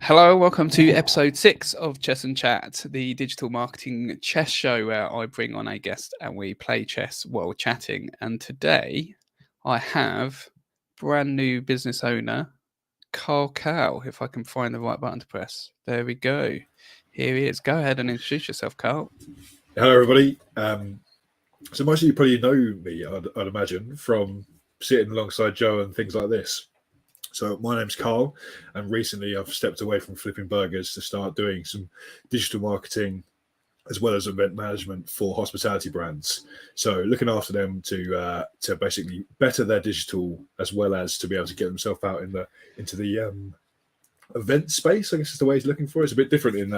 Hello, welcome to episode 6 of Chess and Chat, the digital marketing chess show where I bring on a guest and we play chess while chatting. And today I have brand new business owner, Karl Cowell, if I can find the right button to press. There we go. Here he is. Go ahead and introduce yourself, Karl. Hello, everybody. So most of you probably know me, I'd imagine, from sitting alongside Joe and things like this. So my name's Karl, and recently I've stepped away from flipping burgers to start doing some digital marketing as well as event management for hospitality brands. So looking after them to basically better their digital as well as to be able to get themselves out into the event space. I guess is the way he's looking for. It's a bit different in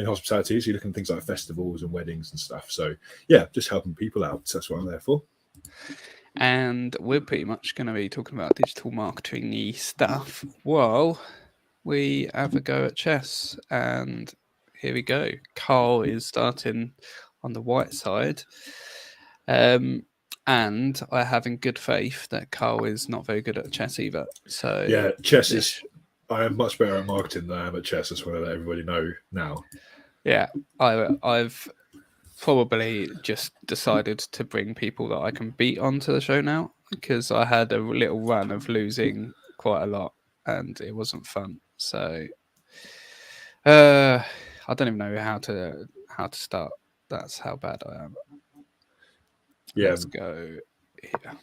hospitality. So you're looking at things like festivals and weddings and stuff. So yeah, just helping people out. That's what I'm there for. And we're pretty much going to be talking about digital marketing-y stuff while we have a go at chess. And here we go. Karl is starting on the white side. And I have in good faith that Karl is not very good at chess either. So yeah, chess is... I am much better at marketing than I am at chess. I just want to let everybody know now. Yeah, I've probably just decided to bring people that I can beat onto the show now because I had a little run of losing quite a lot and it wasn't fun. So I don't even know how to start. That's how bad I am. Yeah. Let's go here.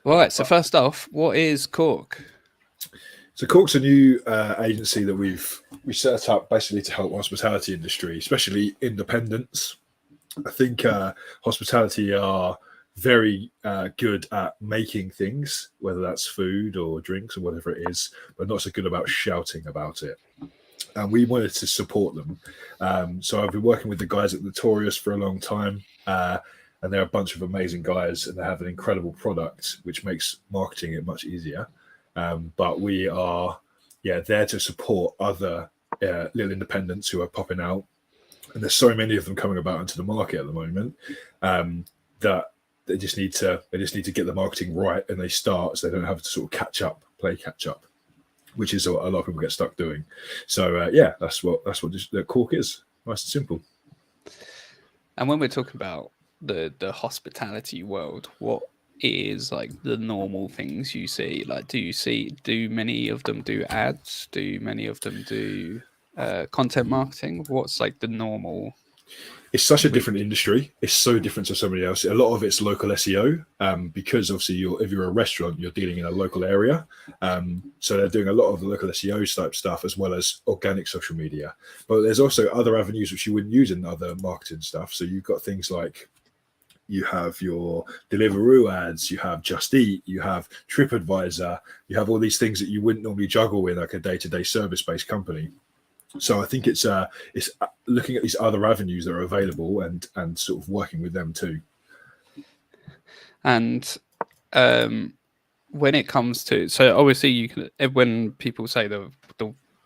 Right, so first off, what is Cork? So Cork's a new agency that we set up basically to help hospitality industry, especially independents. I think hospitality are very good at making things, whether that's food or drinks or whatever it is, but not so good about shouting about it. And we wanted to support them. So I've been working with the guys at Notorious for a long time. And they're a bunch of amazing guys and they have an incredible product, which makes marketing it much easier. But we are, there to support other little independents who are popping out, and there's so many of them coming about into the market at the moment that they just need to get the marketing right, and they start so they don't have to sort of play catch up, which is what a lot of people get stuck doing. So that's what the Cork is. Nice and simple. And when we're talking about the hospitality world, what is like the normal things you see? Like, do many of them do ads? Do many of them do content marketing? What's like the normal? It's such a different industry. It's so different to somebody else. A lot of it's local SEO, because obviously if you're a restaurant, you're dealing in a local area. So they're doing a lot of the local SEO type stuff as well as organic social media. But there's also other avenues which you wouldn't use in other marketing stuff. So you've got things like you have your Deliveroo ads, you have Just Eat, you have TripAdvisor, you have all these things that you wouldn't normally juggle with like a day-to-day service-based company. So I think it's looking at these other avenues that are available and sort of working with them too. And when it comes to, so obviously you can, when people say the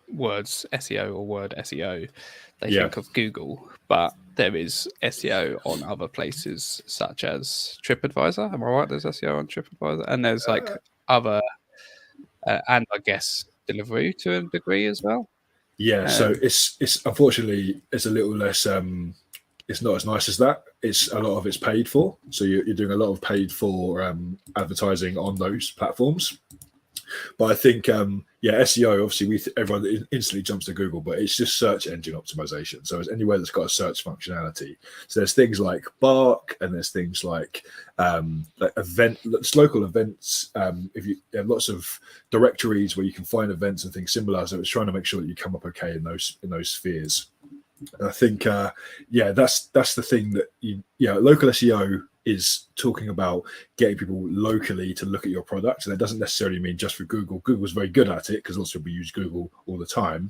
words SEO or word SEO, they think of Google, but there is SEO on other places such as TripAdvisor. Am I right? There's SEO on TripAdvisor, and there's like other, and I guess Deliveroo to a degree as well. Yeah, so it's unfortunately it's a little less. It's not as nice as that. It's a lot of it's paid for, so you're doing a lot of paid for advertising on those platforms. But I think SEO obviously everyone instantly jumps to Google, but it's just search engine optimization. So it's anywhere that's got a search functionality. So there's things like Bark, and there's things like local events. If you have lots of directories where you can find events and things similar, so it's trying to make sure that you come up okay in those spheres. And I think that's the thing that local SEO is talking about getting people locally to look at your product. And that doesn't necessarily mean just for Google. Google's very good at it because lots of people use Google all the time.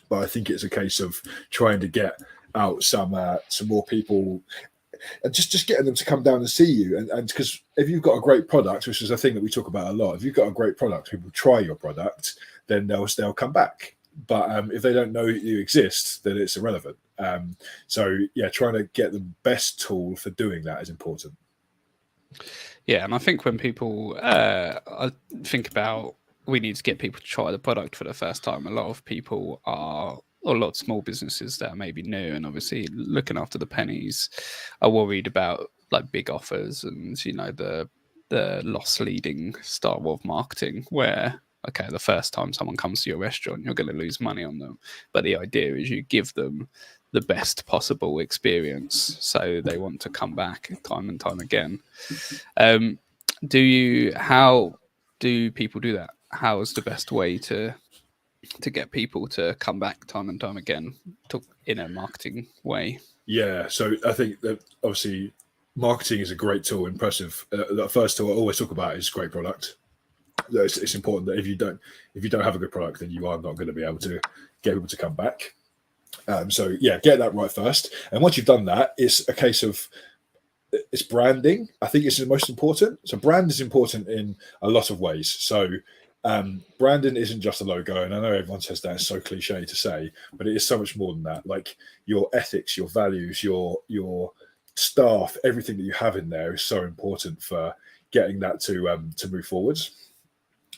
But I think it's a case of trying to get out some more people and just getting them to come down and see you. And because if you've got a great product, which is a thing that we talk about a lot, if you've got a great product, people try your product, then they'll come back. But if they don't know you exist, then it's irrelevant. So trying to get the best tool for doing that is important. Yeah, and I think when people think about we need to get people to try the product for the first time. A lot of people are, or a lot of small businesses that are maybe new and obviously looking after the pennies, are worried about like big offers and the loss leading style of marketing where, okay, the first time someone comes to your restaurant, you're going to lose money on them. But the idea is you give them the best possible experience so they want to come back time and time again. How do people do that? How is the best way to get people to come back time and time again in a marketing way? Yeah, so I think that obviously marketing is a great tool, impressive. The first tool I always talk about is great product. It's important that if you don't have a good product, then you are not going to be able to get people to come back. So yeah, get that right first. And once you've done that, it's a case of it's branding. I think it's the most important. So brand is important in a lot of ways. So branding isn't just a logo, and I know everyone says that, it's so cliche to say, but it is so much more than that. Like your ethics, your values, your staff, everything that you have in there is so important for getting that to move forwards.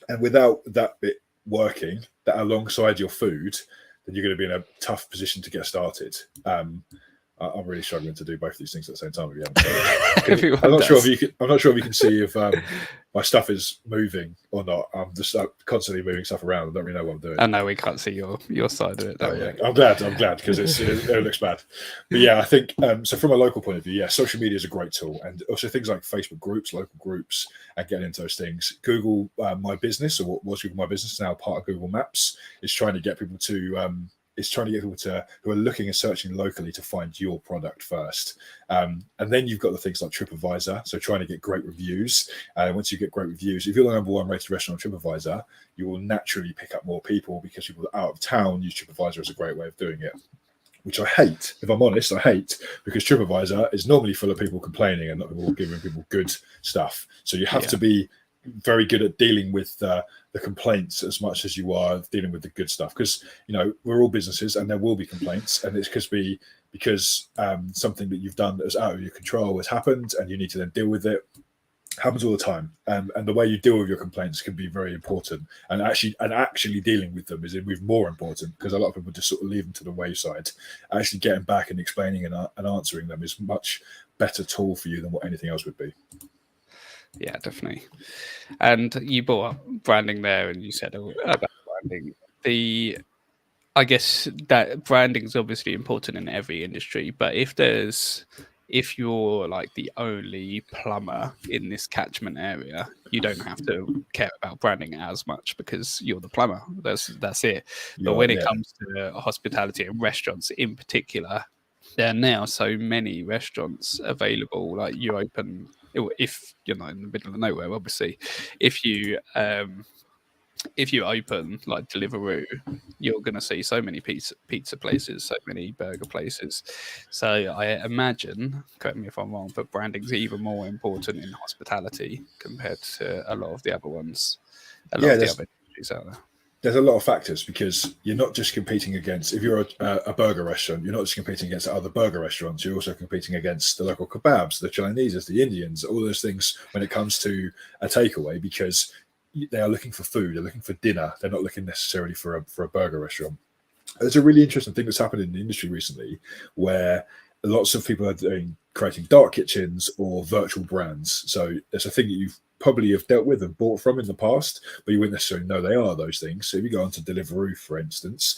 And without that bit working, that alongside your food, then you're going to be in a tough position to get started. I'm really struggling to do both these things at the same time. I'm not sure if you can see if my stuff is moving or not. I'm just constantly moving stuff around. I don't really know what I'm doing. I know we can't see your side of it. Yeah. I'm glad because it looks bad. But yeah, I think so. From a local point of view, yeah, social media is a great tool, and also things like Facebook groups, local groups, and getting into those things. Google My Business, or what was Google My Business, now part of Google Maps, is trying to get people to. Is trying to get people who are looking and searching locally to find your product first. And then you've got the things like TripAdvisor, so trying to get great reviews. And once you get great reviews, if you're the number one rated restaurant on TripAdvisor, you will naturally pick up more people because people out of town use TripAdvisor as a great way of doing it, which I hate. If I'm honest, I hate, because TripAdvisor is normally full of people complaining and not people giving people good stuff. So you have to be very good at dealing with the complaints as much as you are dealing with the good stuff, because we're all businesses and there will be complaints, and it could be because something that you've done that is out of your control has happened and you need to then deal with it. Happens all the time, and the way you deal with your complaints can be very important, and actually dealing with them is even more important, because a lot of people just sort of leave them to the wayside. Actually getting back and explaining and answering them is much better tool for you than what anything else would be. Yeah, definitely. And you brought up branding there, and you said about branding. I guess that branding is obviously important in every industry, but if you're like the only plumber in this catchment area, you don't have to care about branding as much because you're the plumber. That's it. But when it comes to hospitality and restaurants in particular, there are now so many restaurants available. Like you open, if you're not in the middle of nowhere, obviously, if you open like Deliveroo, you're going to see so many pizza places, so many burger places. So I imagine, correct me if I'm wrong, but branding's even more important in hospitality compared to a lot of the other ones. A lot of the other industries out there. There's a lot of factors, because you're not just competing against, if you're a burger restaurant, you're not just competing against other burger restaurants, you're also competing against the local kebabs, the Chinese, the Indians, all those things when it comes to a takeaway, because they are looking for food, they're looking for dinner, they're not looking necessarily for a burger restaurant. There's a really interesting thing that's happened in the industry recently, where lots of people are creating dark kitchens or virtual brands. So it's a thing that you've probably have dealt with and bought from in the past, but you wouldn't necessarily know they are those things. So if you go onto Deliveroo, for instance,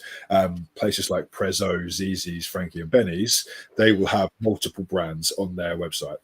places like Prezzo, Zzz's, Frankie and Benny's, they will have multiple brands on their website.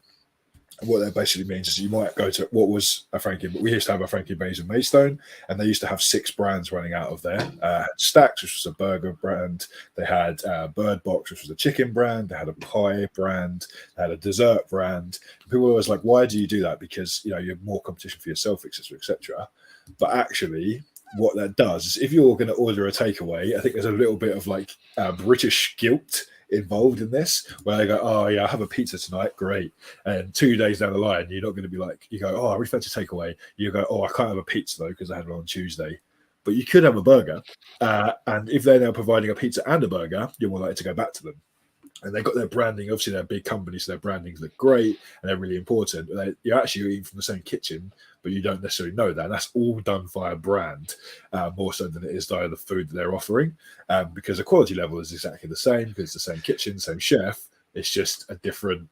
And what that basically means is you might go to what was a Frankie, but we used to have a Frankie Benny's in Maidstone, and they used to have 6 brands running out of there. Stacks, which was a burger brand. They had Bird Box, which was a chicken brand. They had a pie brand. They had a dessert brand. People were always like, "Why do you do that?" Because you have more competition for yourself, etc., etc. But actually, what that does is, if you're going to order a takeaway, I think there's a little bit of like British guilt involved in this, where they go, "Oh yeah, I have a pizza tonight, great," and 2 days down the line, you're not going to be like, you go, "Oh, I really fancy takeaway." You go, "Oh, I can't have a pizza though because I had it on Tuesday," but you could have a burger, and if they're now providing a pizza and a burger, you're more likely to go back to them. And they got their branding. Obviously, they're big companies, so their brandings look great and they're really important. But you're actually eating from the same kitchen, but you don't necessarily know that. And that's all done via brand, more so than it is via the food that they're offering, because the quality level is exactly the same because it's the same kitchen, same chef. It's just a different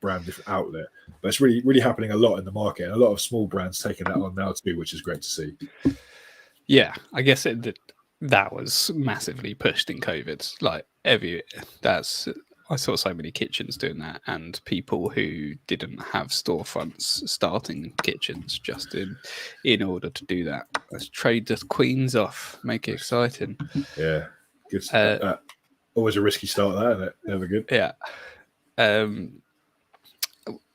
brand, different outlet. But it's really, really happening a lot in the market, and a lot of small brands taking that on now too, which is great to see. Yeah, I guess that was massively pushed in COVID. Like I saw so many kitchens doing that, and people who didn't have storefronts starting kitchens just in order to do that. Let's trade the queens off, make it exciting. Yeah, good. Always a risky start, that, isn't it? Never good. Yeah.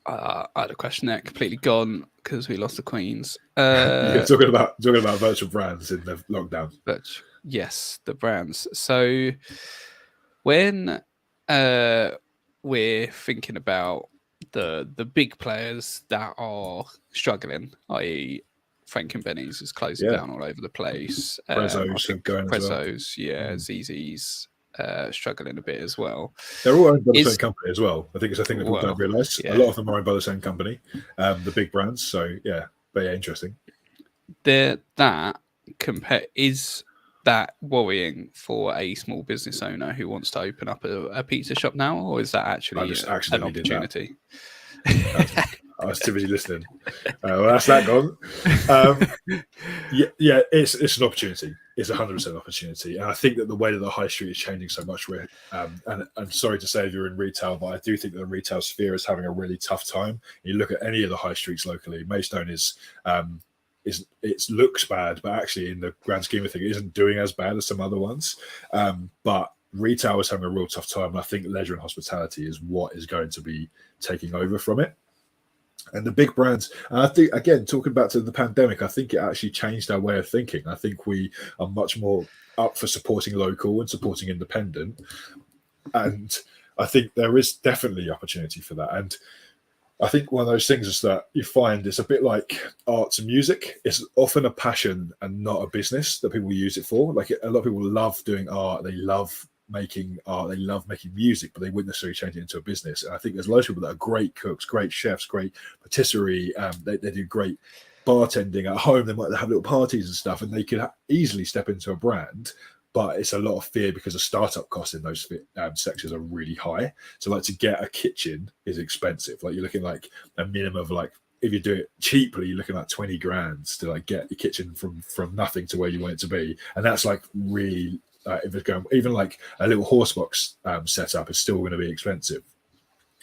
I had a question there, completely gone because we lost the queens. You're talking about virtual brands in the lockdown. But yes, the brands. So when we're thinking about the big players that are struggling, i.e. Frank and Benny's is closing down all over the place. Prezzo's, ZZ's struggling a bit as well. They're all owned by the same company as well. I think it's a thing that people don't realise. A lot of them are owned by the same company, the big brands. So interesting. Is that worrying for a small business owner who wants to open up a pizza shop now, or is that actually an opportunity? I was too busy listening. Well, that's that gone. It's an opportunity. It's 100% opportunity, and I think that the way that the high street is changing so much, and I'm sorry to say if you're in retail, but I do think that the retail sphere is having a really tough time. You look at any of the high streets locally, Maidstone it looks bad, but actually in the grand scheme of things, it isn't doing as bad as some other ones. But retail is having a real tough time, and I think leisure and hospitality is what is going to be taking over from it. And the big brands, and I think, again, talking back to the pandemic, I think it actually changed our way of thinking. I think we are much more up for supporting local and supporting independent. And I think there is definitely opportunity for that. And I think one of those things is that you find it's a bit like arts and music. It's often a passion and not a business that people use it for. Like a lot of people love doing art. They love making art, they love making music, but they wouldn't necessarily change it into a business. And I think there's loads of people that are great cooks, great chefs, great patisserie. They do great bartending at home. They might have little parties and stuff, and they could easily step into a brand. But it's a lot of fear because the startup costs in those sectors are really high. So like to get a kitchen is expensive. Like you're looking like a minimum of like, if you do it cheaply, you're looking at 20 grand to like get your kitchen from nothing to where you want it to be. And that's like really, if it's going, even like a little horse box setup is still going to be expensive.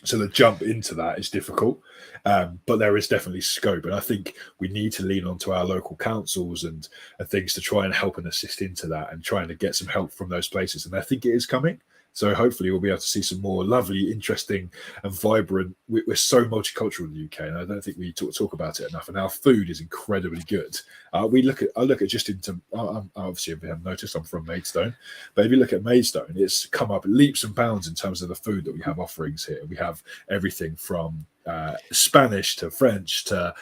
So the jump into that is difficult, but there is definitely scope. And I think we need to lean onto our local councils and things to try and help and assist into that and trying to get some help from those places. And I think it is coming. So hopefully we'll be able to see some more lovely, interesting and vibrant. We're so multicultural in the UK, and I don't think we talk about it enough. And our food is incredibly good. I look at just into, obviously if you haven't noticed, I'm from Maidstone, but if you look at Maidstone, it's come up leaps and bounds in terms of the food that we have offerings here. We have everything from Spanish to French to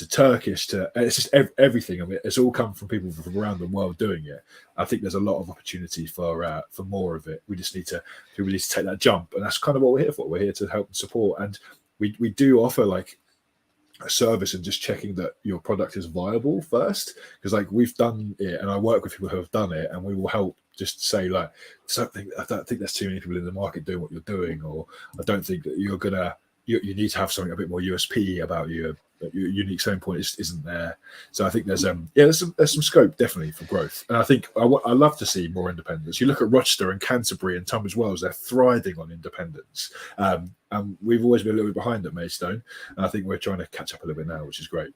Turkish it's just everything. I mean, it's all come from people from around the world doing it. I think there's a lot of opportunity for more of it. We just need to take that jump, and that's kind of what we're here for. We're here to help and support, and we do offer like a service and just checking that your product is viable first, because like we've done it, and I work with people who have done it, and we will help just say like something. I don't think there's too many people in the market doing what you're doing, or I don't think that you're gonna. You need to have something a bit more USP about you. Your unique selling point isn't there. So I think there's some scope definitely for growth. And I think I love to see more independence. You look at Rochester and Canterbury and Tunbridge Wells; they're thriving on independence. And we've always been a little bit behind at Maidstone, and I think we're trying to catch up a little bit now, which is great.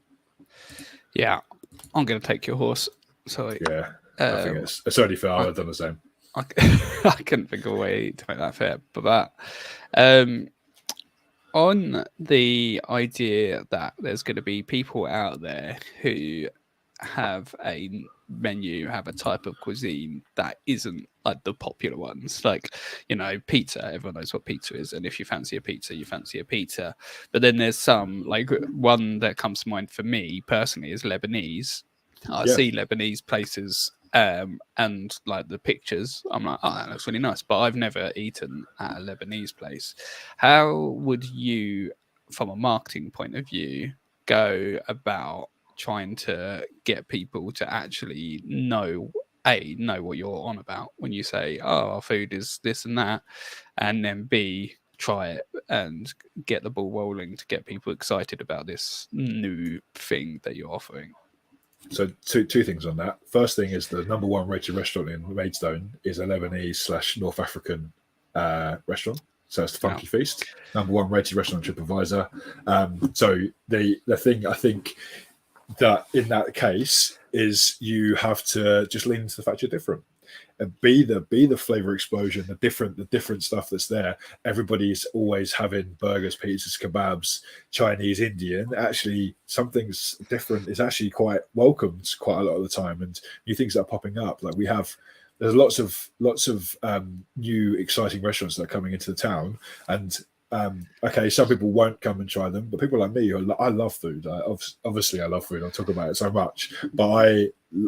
Yeah, I'm going to take your horse. Sorry. Yeah, I think it's only fair. I've done the same. I couldn't think of a way to make that fair, but that. On the idea that there's going to be people out there who have a menu, have a type of cuisine that isn't like the popular ones, like, you know, pizza, everyone knows what pizza is. And if you fancy a pizza, you fancy a pizza. But then there's some, like one that comes to mind for me personally is Lebanese. I see Lebanese places and like the pictures, I'm like, oh, that looks really nice. But I've never eaten at a Lebanese place. How would you, from a marketing point of view, go about trying to get people to actually know what you're on about when you say, oh, our food is this and that, and then B, try it and get the ball rolling to get people excited about this new thing that you're offering? So two things on that. First thing is the number one rated restaurant in Maidstone is a Lebanese / North African restaurant. So it's the Funky Feast, number one rated restaurant on TripAdvisor. So the thing I think that in that case is you have to just lean into the fact you're different and be the flavor explosion, the different stuff that's there. Everybody's always having burgers, pizzas, kebabs, Chinese, Indian. Actually, something's different is actually quite welcomed quite a lot of the time, and new things that are popping up. Like there's lots of new exciting restaurants that are coming into the town, and okay, some people won't come and try them, but people like me, I love food. Obviously, I love food. I'll talk about it so much, but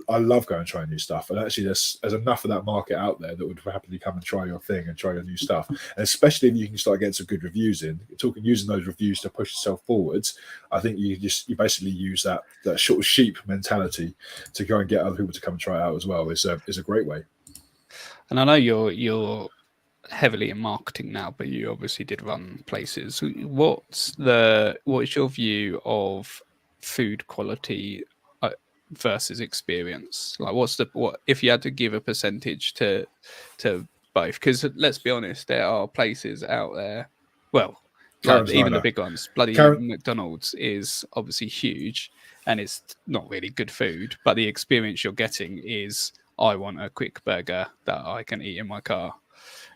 I love going and trying new stuff. And actually, there's enough of that market out there that would happily come and try your thing and try your new stuff. And especially if you can start getting some good reviews in, using those reviews to push yourself forwards. I think you basically use that sort of sheep mentality to go and get other people to come and try it out as well. Is a great way. And I know you're heavily in marketing now, but you obviously did run places. What's your view of food quality versus experience? Like, what if you had to give a percentage to both? Because let's be honest, there are places out there. Well, like even the big ones, bloody McDonald's is obviously huge, and it's not really good food. But the experience you're getting is, I want a quick burger that I can eat in my car.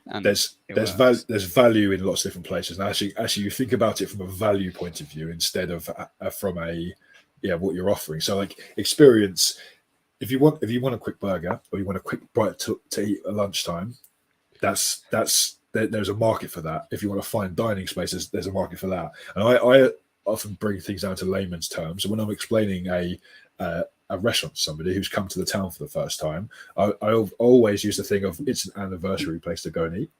And there's value in lots of different places, and actually you think about it from a value point of view instead of from what you're offering. So like experience, if you want a quick burger or you want a quick bite to eat at lunchtime, there's a market for that. If you want to find dining spaces, there's a market for that. And I often bring things down to layman's terms. So when I'm explaining a restaurant to somebody who's come to the town for the first time, I always use the thing of it's an anniversary place to go and eat.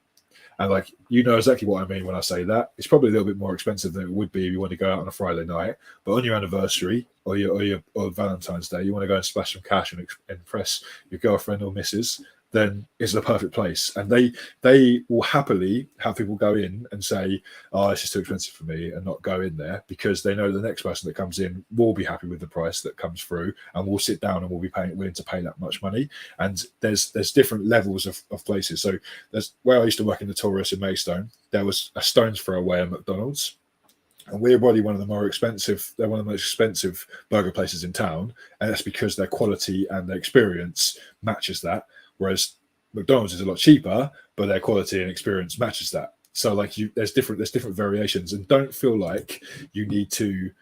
And like, you know exactly what I mean when I say that. It's probably a little bit more expensive than it would be if you want to go out on a Friday night. But on your anniversary or Valentine's Day, you want to go and splash some cash and impress your girlfriend or missus, then it's the perfect place. And they will happily have people go in and say, oh, this is too expensive for me, and not go in there, because they know the next person that comes in will be happy with the price that comes through and will sit down and will be willing to pay that much money. And there's different levels of places. So there's where I used to work in the Taurus in Maidstone, there was a stone's throw away at McDonald's. And we're probably one of the most expensive burger places in town. And that's because their quality and their experience matches that. Whereas McDonald's is a lot cheaper, but their quality and experience matches that. So like there's different variations, and don't feel like you need to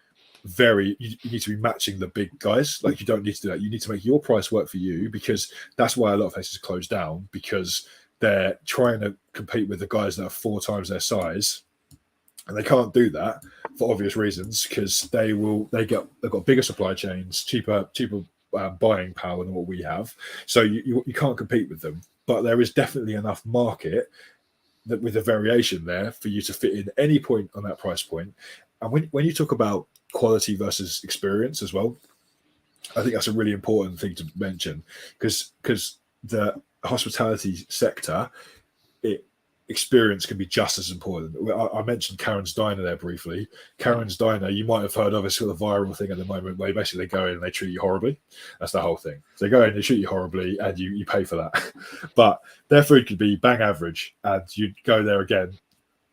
you need to be matching the big guys. Like, you don't need to do that. You need to make your price work for you, because that's why a lot of places close down, because they're trying to compete with the guys that are 4 times their size. And they can't do that for obvious reasons, because they've got bigger supply chains, cheaper buying power than what we have. So you can't compete with them. But there is definitely enough market that with a variation there for you to fit in any point on that price point. And when you talk about quality versus experience as well, I think that's a really important thing to mention, because the hospitality sector, experience can be just as important. I mentioned Karen's Diner there briefly. Karen's Diner, you might have heard of, a sort of viral thing at the moment where basically they go in and they treat you horribly. That's the whole thing. So they go in, they treat you horribly, and you pay for that. But their food could be bang average, and you'd go there again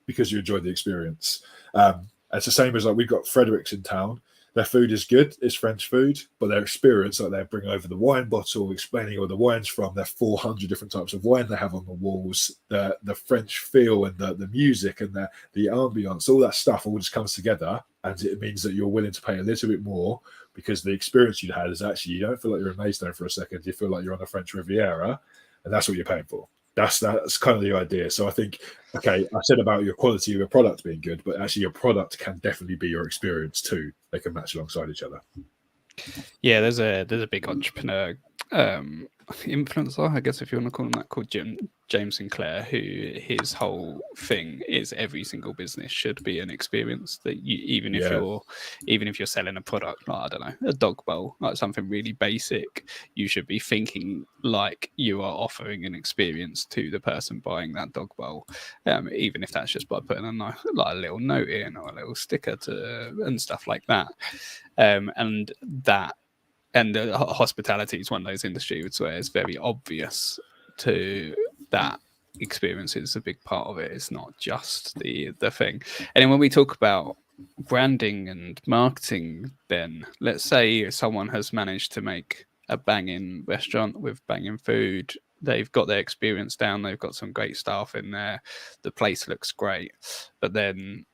because you enjoyed the experience. It's the same as, like, we've got Fredericks in town. Their food is good, it's French food, but their experience, like, they bring over the wine bottle, explaining where the wine's from, their 400 different types of wine they have on the walls, the French feel and the music and the ambience, all that stuff all just comes together, and it means that you're willing to pay a little bit more, because the experience you had is actually, you don't feel like you're in Maidstone for a second, you feel like you're on the French Riviera, and that's what you're paying for. That's kind of the idea. So I think, okay, I said about your quality of your product being good, but actually your product can definitely be your experience too. They can match alongside each other. Yeah, there's a big entrepreneur influencer, I guess if you want to call him that, called James Sinclair, who his whole thing is every single business should be an experience that you, even if you're selling a product, like, I don't know, a dog bowl, like something really basic, you should be thinking like you are offering an experience to the person buying that dog bowl, even if that's just by putting a little note in or a little sticker and stuff like that, and hospitality is one of those industries where it's very obvious to that experience is a big part of it. It's not just the thing. And then when we talk about branding and marketing, then let's say someone has managed to make a banging restaurant with banging food. They've got their experience down. They've got some great staff in there. The place looks great, but then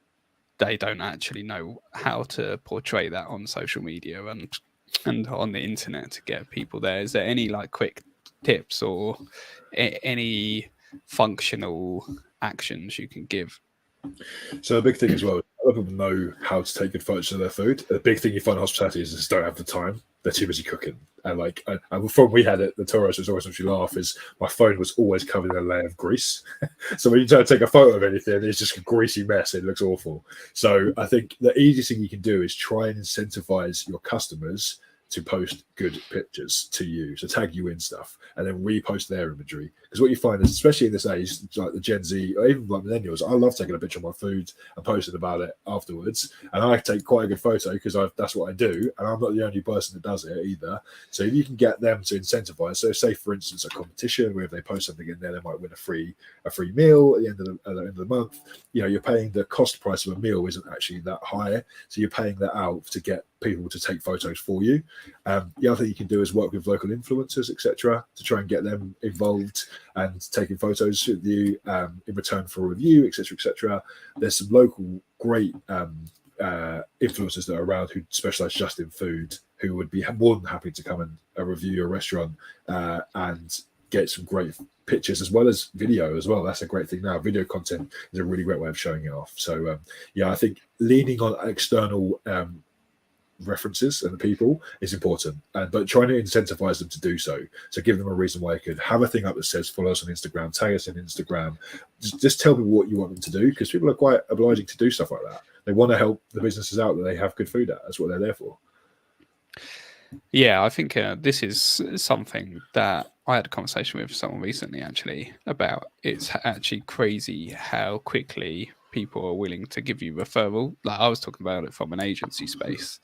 they don't actually know how to portray that on social media and on the internet to get people there. Is there any like quick tips or any functional actions you can give? So the big thing as well, a lot of people know how to take good photos of their food. The big thing you find in hospitality is just don't have the time. They're too busy cooking. And from we had it, the tourist was always makes you laugh is my phone was always covered in a layer of grease. So when you try to take a photo of anything, it's just a greasy mess. It looks awful. So I think the easiest thing you can do is try and incentivize your customers to post good pictures to you, so tag you in stuff, and then repost their imagery. Because what you find is, especially in this age, like the Gen Z or even like millennials, I love taking a picture of my food and posting about it afterwards. And I take quite a good photo because that's what I do, and I'm not the only person that does it either. So if you can get them to incentivize, so say for instance a competition where if they post something in there, they might win a free meal at the end of the month. You know, you're paying the cost price of a meal isn't actually that high, so you're paying that out to get people to take photos for you. The other thing you can do is work with local influencers, etc., to try and get them involved and taking photos with you in return for a review, etc., etc. There's some local great influencers that are around who specialize just in food, who would be more than happy to come and review your restaurant and get some great pictures as well as video as well. That's a great thing now. Video content is a really great way of showing it off. So I think leaning on external references and the people is important, but trying to incentivize them to do so. So give them a reason why you could have a thing up that says follow us on Instagram, tag us on Instagram. Just tell people what you want them to do, because people are quite obliging to do stuff like that. They want to help the businesses out that they have good food at. That's what they're there for. Yeah, I think this is something that I had a conversation with someone recently actually about. It's actually crazy how quickly people are willing to give you referral. Like I was talking about it from an agency space.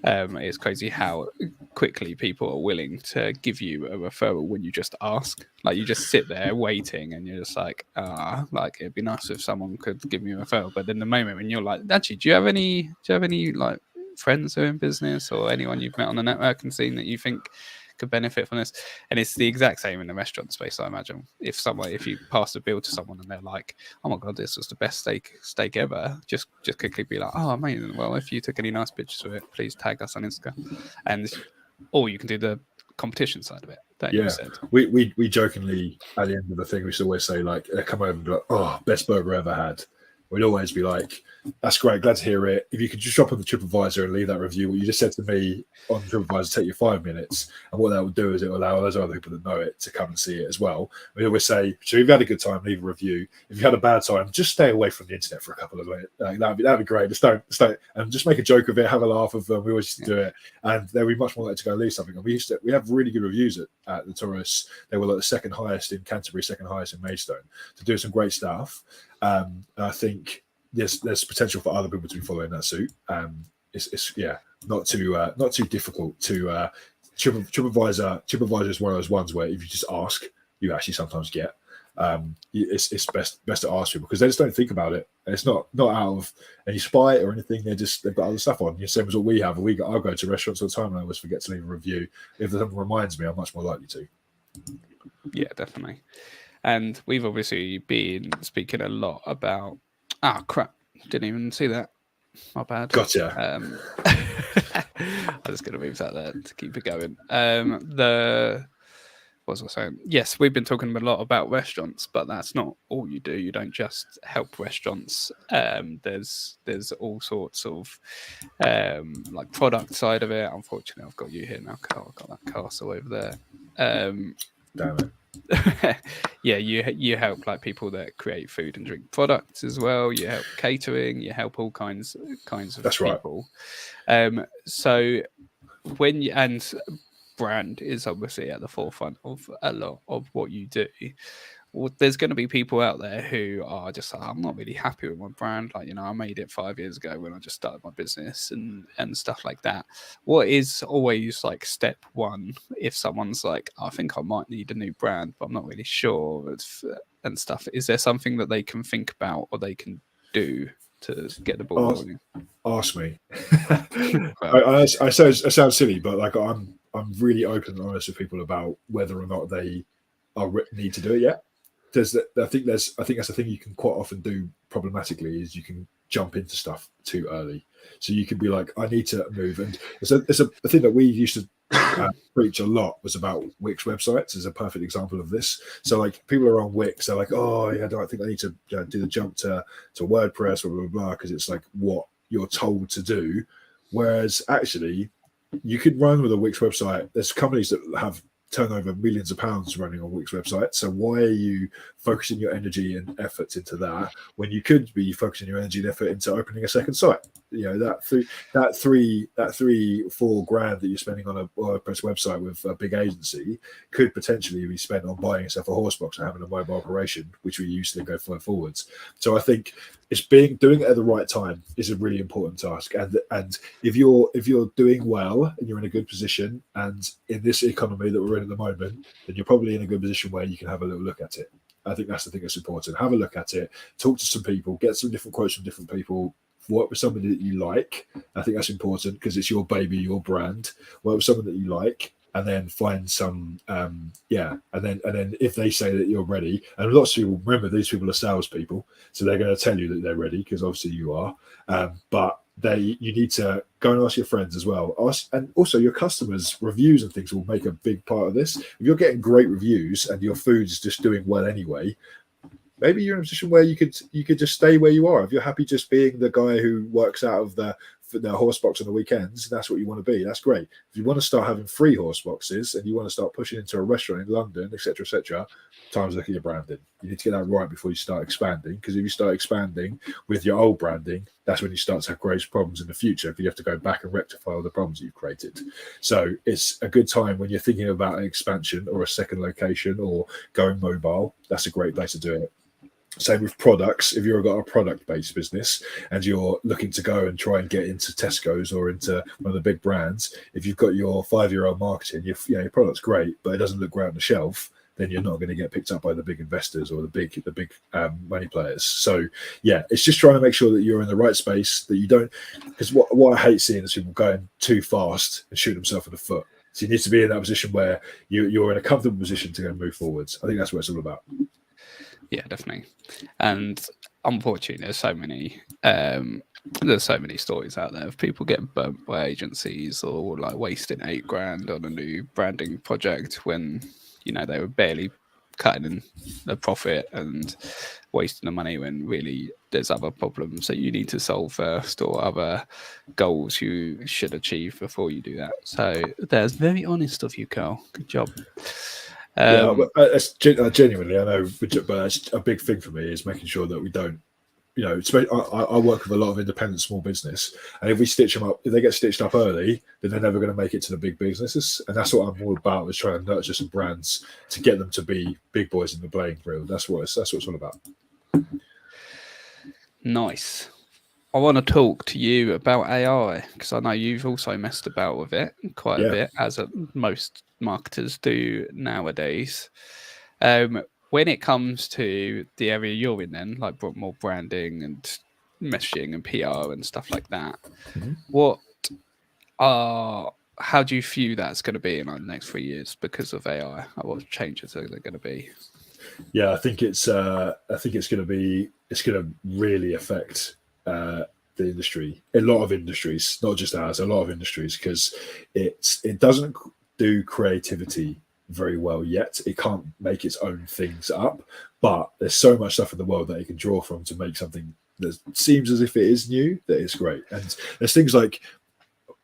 It's crazy how quickly people are willing to give you a referral when you just ask. Like you just sit there waiting and you're just like it'd be nice if someone could give me a referral. But then the moment when you're like, actually, do you have any like friends who are in business or anyone you've met on the network and seen that you think could benefit from this? And it's the exact same in the restaurant space, I imagine. If you pass a bill to someone and they're like, oh my god, this was the best steak ever, just quickly be like, oh amazing, well if you took any nice pictures of it, please tag us on Instagram. And or you can do the competition side of it that you said. We jokingly at the end of the thing we should always say like, come over and be like, oh, best burger ever had. We'd always be like, that's great, glad to hear it. If you could just drop on the TripAdvisor and leave that review, what you just said to me on TripAdvisor take you 5 minutes. And what that will do is it will allow those other people that know it to come and see it as well. We always say, so if you've had a good time, leave a review. If you've had a bad time, just stay away from the internet for a couple of minutes. That'd be great. Just don't, and just make a joke of it, have a laugh of them. We always used to do it. And they'll be much more likely to go leave something. And we have really good reviews at the Tourists. They were like the second highest in Canterbury, second highest in Maidstone, to do some great stuff. And I think there's potential for other people to be following that suit. It's not too difficult to TripAdvisor is one of those ones where if you just ask, you actually sometimes get. It's best to ask people because they just don't think about it. And it's not out of any spite or anything. They've got other stuff on. The same as what we have. I'll go to restaurants all the time and I always forget to leave a review. If something reminds me, I'm much more likely to. Yeah, definitely. And we've obviously been speaking a lot about. Ah, crap! Didn't even see that. My bad. Gotcha. I'm just going to move that there to keep it going. What was I saying? Yes, we've been talking a lot about restaurants, but that's not all you do. You don't just help restaurants. There's all sorts of like product side of it. Unfortunately, I've got you here now, Karl. I've got that castle over there. Damn it. Yeah, you help like people that create food and drink products as well. You help catering. You help all kinds of That's people. Right. So when you, and brand is obviously at the forefront of a lot of what you do. Well, there's going to be people out there who are just like, I'm not really happy with my brand. Like, I made it 5 years ago when I just started my business and stuff like that. What is always like step one if someone's like, I think I might need a new brand, but I'm not really sure and stuff? Is there something that they can think about or they can do to get the ball rolling? Ask me. Well, I sound silly, but like I'm really open and honest with people about whether or not they need to do it yet. I think that's the thing you can quite often do problematically is you can jump into stuff too early. So you can be like, I need to move, and it's a thing that we used to preach a lot was about Wix websites is a perfect example of this. So like people are on Wix, they're like, oh yeah, I don't think I need to do the jump to WordPress, blah blah blah, because it's like what you're told to do. Whereas actually, you could run with a Wix website. There's companies that have turnover millions of pounds running on Wix website. So why are you focusing your energy and efforts into that when you could be focusing your energy and effort into opening a second site? That 3-4 grand that you're spending on a WordPress website with a big agency could potentially be spent on buying yourself a horse box and having a mobile operation, which we used to go forwards. So I think it's doing it at the right time is a really important task. And if you're doing well and you're in a good position, and in this economy that we're in at the moment, then you're probably in a good position where you can have a little look at it. I think that's the thing that's important. Have a look at it, talk to some people, get some different quotes from different people, work with somebody that you like. I think that's important because it's your baby, your brand. Work with someone that you like, and then find some, and then if they say that you're ready, and lots of people, remember, these people are salespeople, so they're going to tell you that they're ready because obviously you are. But you need to go and ask your friends as well. And also your customers' reviews and things will make a big part of this. If you're getting great reviews and your food's just doing well anyway, maybe you're in a position where you could just stay where you are. If you're happy just being the guy who works out of the horse box on the weekends, that's what you want to be. That's great. If you want to start having free horse boxes and you want to start pushing into a restaurant in London, etc., time to look at your branding. You need to get that right before you start expanding, because if you start expanding with your old branding, that's when you start to have great problems in the future, if you have to go back and rectify all the problems you've created. So it's a good time when you're thinking about an expansion or a second location or going mobile. That's a great place to do it. Same with products. If you've got a product-based business and you're looking to go and try and get into Tesco's or into one of the big brands, if you've got your 5-year-old marketing, your product's great, but it doesn't look great on the shelf, then you're not going to get picked up by the big investors or the big money players. So yeah, it's just trying to make sure that you're in the right space, that you don't, because what I hate seeing is people going too fast and shoot themselves in the foot. So you need to be in that position where you're in a comfortable position to go and move forwards. I think that's what it's all about. Yeah, definitely. And unfortunately, there's so many stories out there of people getting burnt by agencies or like wasting $8,000 on a new branding project when they were barely cutting in the profit and wasting the money when really there's other problems that you need to solve first or other goals you should achieve before you do that. So that's very honest of you, Karl. Good job. Genuinely, I know, but that's a big thing for me is making sure that we don't, I work with a lot of independent small business, and if we stitch them up, if they get stitched up early, then they're never going to make it to the big businesses. And that's what I'm all about, is trying to nurture some brands to get them to be big boys in the playing field. That's what it's all about. Nice. I want to talk to you about AI because I know you've also messed about with it quite a bit, as most marketers do nowadays. When it comes to the area you're in, then like more branding and messaging and PR and stuff like that, how do you view that's going to be in the next 3 years because of AI? What changes are there going to be? Yeah, I think it's going to really affect the industry, a lot of industries, not just ours, a lot of industries, because it doesn't do creativity very well yet. It can't make its own things up, but there's so much stuff in the world that it can draw from to make something that seems as if it is new, that is great. And there's things like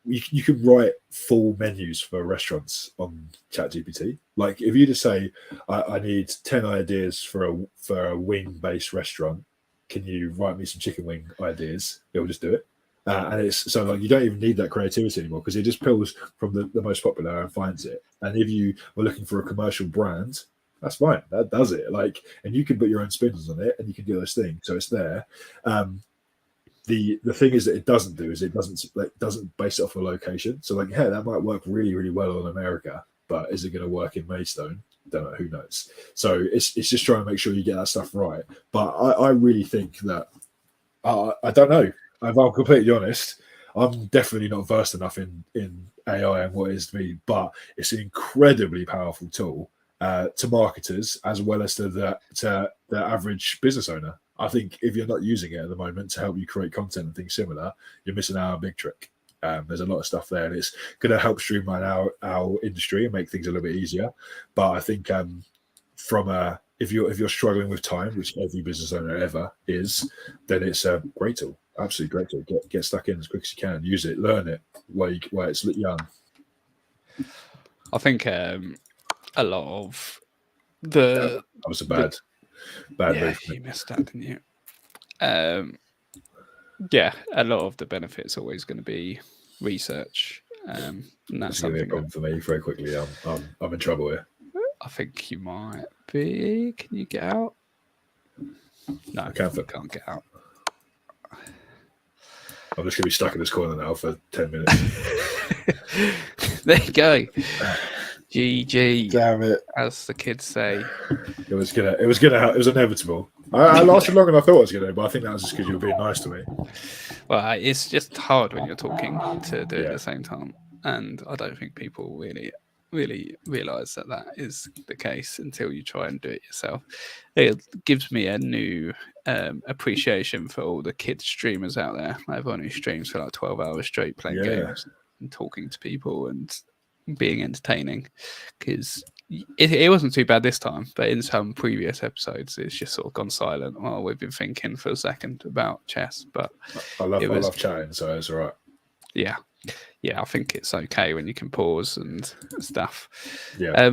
you can write full menus for restaurants on ChatGPT. Like if you just say, I need 10 ideas for a wing based restaurant, can you write me some chicken wing ideas? It'll just do it. And it's so like you don't even need that creativity anymore because it just pulls from the most popular and finds it. And if you were looking for a commercial brand, that's fine. That does it. Like, and you can put your own spins on it, and you can do those things. So it's there. The thing is that it doesn't do is it doesn't base it off a location. So like, yeah, that might work really really well in America, but is it going to work in Maidstone? Don't know. Who knows? So it's just trying to make sure you get that stuff right. But I really think that I don't know. If I'm completely honest, I'm definitely not versed enough in AI and what it is to me, but it's an incredibly powerful tool to marketers as well as to the average business owner. I think if you're not using it at the moment to help you create content and things similar, you're missing out on a big trick. There's a lot of stuff there, and it's going to help streamline our industry and make things a little bit easier. But I think if you're struggling with time, which every business owner ever is, then it's a great tool. Absolutely great tool. Get stuck in as quick as you can. Use it. Learn it while it's young. I think a lot of that was a bad move. You missed that, didn't you? Yeah, a lot of the benefits are always going to be research. And that's going to be a something problem for me very quickly. I'm in trouble here. I think you might be. Can you get out? No, you can't get out. I'm just going to be stuck in this corner now for 10 minutes. There you go. GG. Damn it. As the kids say. It was inevitable. I lasted longer than I thought I was going to, but I think that was just because you were being nice to me. Well, it's just hard when you're talking to do it at the same time. And I don't think people really realize that is the case until you try and do it yourself. It gives me a new appreciation for all the kid streamers out there. Everyone who streams for like 12 hours straight playing games and talking to people and being entertaining, because it wasn't too bad this time, but in some previous episodes it's just sort of gone silent while we've been thinking for a second about chess. But I love chatting, so it's all right. Yeah, I think it's okay when you can pause and stuff. Yeah.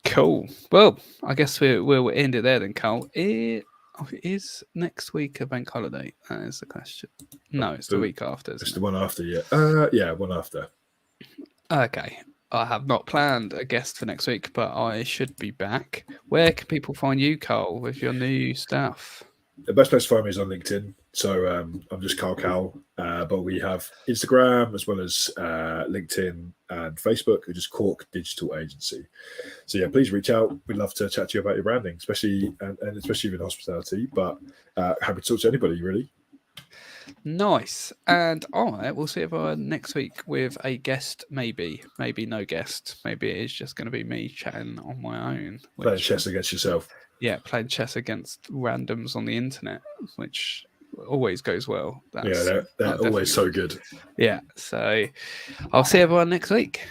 Cool. Well, I guess we'll end it there then, Karl. Is next week a bank holiday? That is the question. No, it's the week after. It's the one after, yeah. One after. Okay. I have not planned a guest for next week, but I should be back. Where can people find you, Karl, with your new stuff? The best place to find me is on LinkedIn. So I'm just Karl Cowell, but we have Instagram as well as LinkedIn and Facebook, which is Cork Digital Agency. So yeah, please reach out. We'd love to chat to you about your branding, especially in hospitality. But happy to talk to anybody, really. Nice. And we'll see everyone next week with a guest, maybe no guest. Maybe it is just going to be me chatting on my own. Playing chess against yourself. Yeah, playing chess against randoms on the internet, which always goes well. They're always so good. Yeah, so I'll see everyone next week.